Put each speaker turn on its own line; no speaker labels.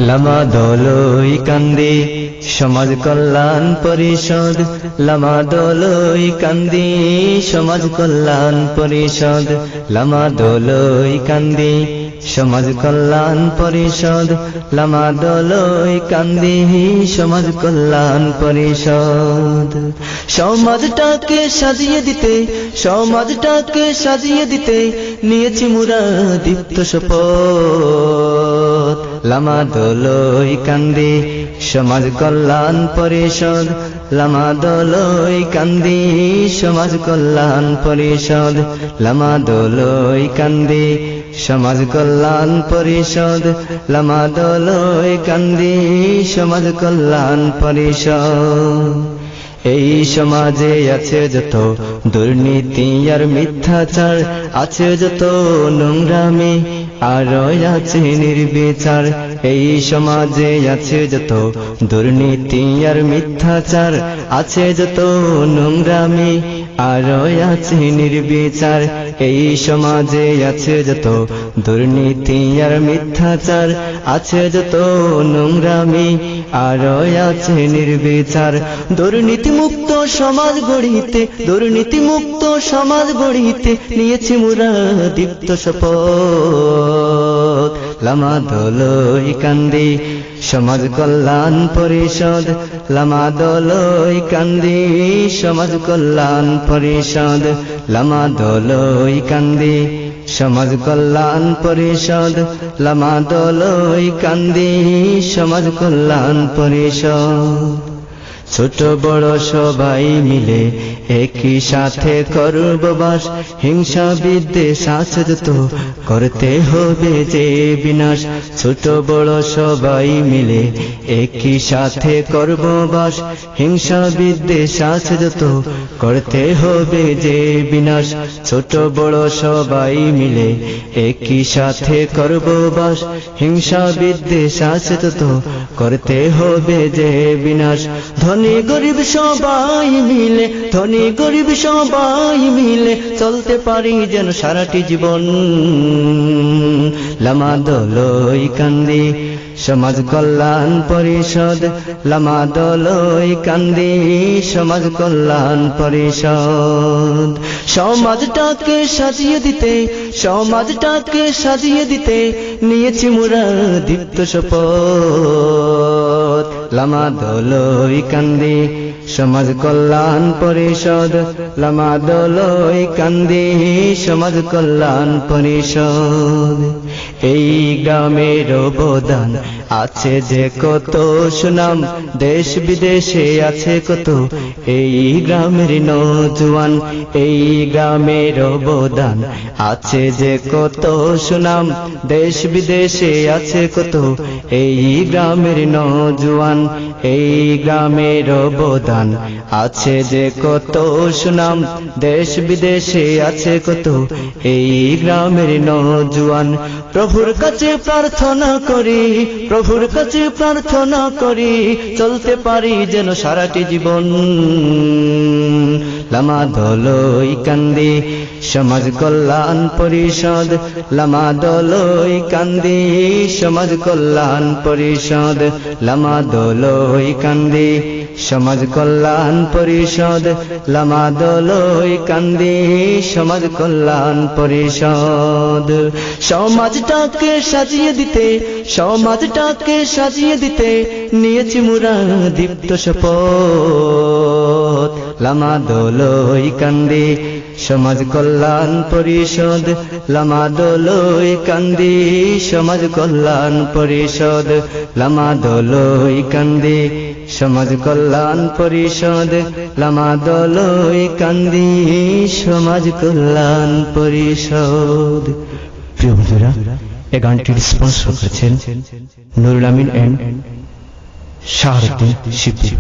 লামা দলই কান্দি সমাজ কল্যাণ পরিষদ, লামা দলই কান্দি সমাজ কল্যাণ পরিষদ, লামা দলই কান্দি সমাজ কল্যাণ পরিষদ, লামা দলই কান্দি সমাজ কল্যাণ পরিষদ। সমাজটাকে সাজিয়ে দিতে, সমাজটাকে সাজিয়ে দিতে নিয়েছি মুরা দীপ্ত শপথ। লামা দলই কান্দি সমাজ কল্যাণ পরিষদ, লামা দলই কান্দি সমাজ কল্যাণ পরিষদ, লামা দলই কান্দি সমাজ কল্যাণ পরিষদ, লামা দলই কান্দি সমাজ কল্যাণ পরিষদ। এই সমাজে আছে যত দুর্নীতি আর মিথ্যাচার, আছে যত নোংরামি আর আছে নির্বিচার। এই সমাজে আছে যত দুর্নীতি আর মিথ্যাচার, আছে যত নোংরামি আর আছে নির্বিচার। এই সমাজে আছে যত দুর্নীতি আর মিথ্যাচার, আছে যত নোংরামি আর আছে নির্বিচার। দুর্নীতি মুক্ত সমাজ গড়িতে, দুর্নীতি মুক্ত সমাজ গড়িতে নিয়েছি মুরা দীপ্ত শপথ। লামা দলই কান্দি সমাজ কল্যাণ পরিষদ, লামা দলই কান্দি সমাজ কল্যাণ পরিষদ, লামা দলই কান্দি সমাজ কল্যাণ পরিষদ, লামা দলই কান্দি সমাজ কল্যাণ পরিষদ। ছোট বড় সবাই মিলে একই সাথে করব বাস, হিংসা বিদ্বেষ আছে যত করতে হবে যে বিনাশ। ছোট বড় সবাই মিলে একই সাথে করব বাস, হিংসা বিদ্বেষ আছে যত করতে হবে যে বিনাশ। ছোট বড় সবাই মিলে একই সাথে করব বাস, হিংসা বিদ্বেষ আছে যত করতে হবে যে বিনাশ। ধনী গরিব সবাই মিলে, ধনী গরিব সবাই মিলে চলতে পারি যেন সারাটি জীবন। লামা দলই কান্দি সমাজ কল্যাণ পরিষদ, লামা দলই কান্দি সমাজ কল্যাণ পরিষদ। সমাজটাকে সাজিয়ে দিতে, সমাজটাকে সাজিয়ে দিতে নিয়েছি মুরা দীপ্ত শপথ। লামা দলই কান্দি সমাজ কল্যাণ পরিষদ, লামা দলই কান্দি সমাজ কল্যাণ পরিষদ। এই গ্রামের অবদান আছে যে কত সুনাম, দেশ বিদেশে আছে কত এই গ্রামের নওজোয়ান। এই গ্রামের অবদান আছে যে কত সুনাম, দেশ বিদেশে আছে কত এই গ্রামের নওজোয়ান। এই গ্রামের অবদান আছে যে কত সুনাম, দেশ বিদেশে আছে কত এই গ্রামের নওজোয়ান। প্রভুর কাছে প্রার্থনা করি, প্রভুর কাছে প্রার্থনা করি চলতে পারি যেন সারাটি জীবন। লামা দলই কান্দি সমাজ কল্যাণ পরিষদ, লামা দলই কান্দি সমাজ কল্যাণ পরিষদ, লামা দলই কান্দি সমাজ কল্যাণ পরিষদ, লামা দলই কান্দি সমাজ কল্যাণ পরিষদ। সমাজটাকে সাজিয়ে দিতে, সমাজটাকে সাজিয়ে দিতে নিয়েছি মুরা দীপ্ত শপথ। লামা দলই কান্দি সমাজ কল্যাণ পরিষদ, লামা দলই কান্দি সমাজ কল্যাণ পরিষদ, লামা দলই কান্দি সমাজ কল্যাণ পরিষদ, লামা দলই কান্দি সমাজ কল্যাণ পরিষদ। প্রিয় বন্ধুরা, এই গানটির স্পন্সর করেছেন নুরুল আমিন এন্ড শাহরুদ্দিন শিবলি।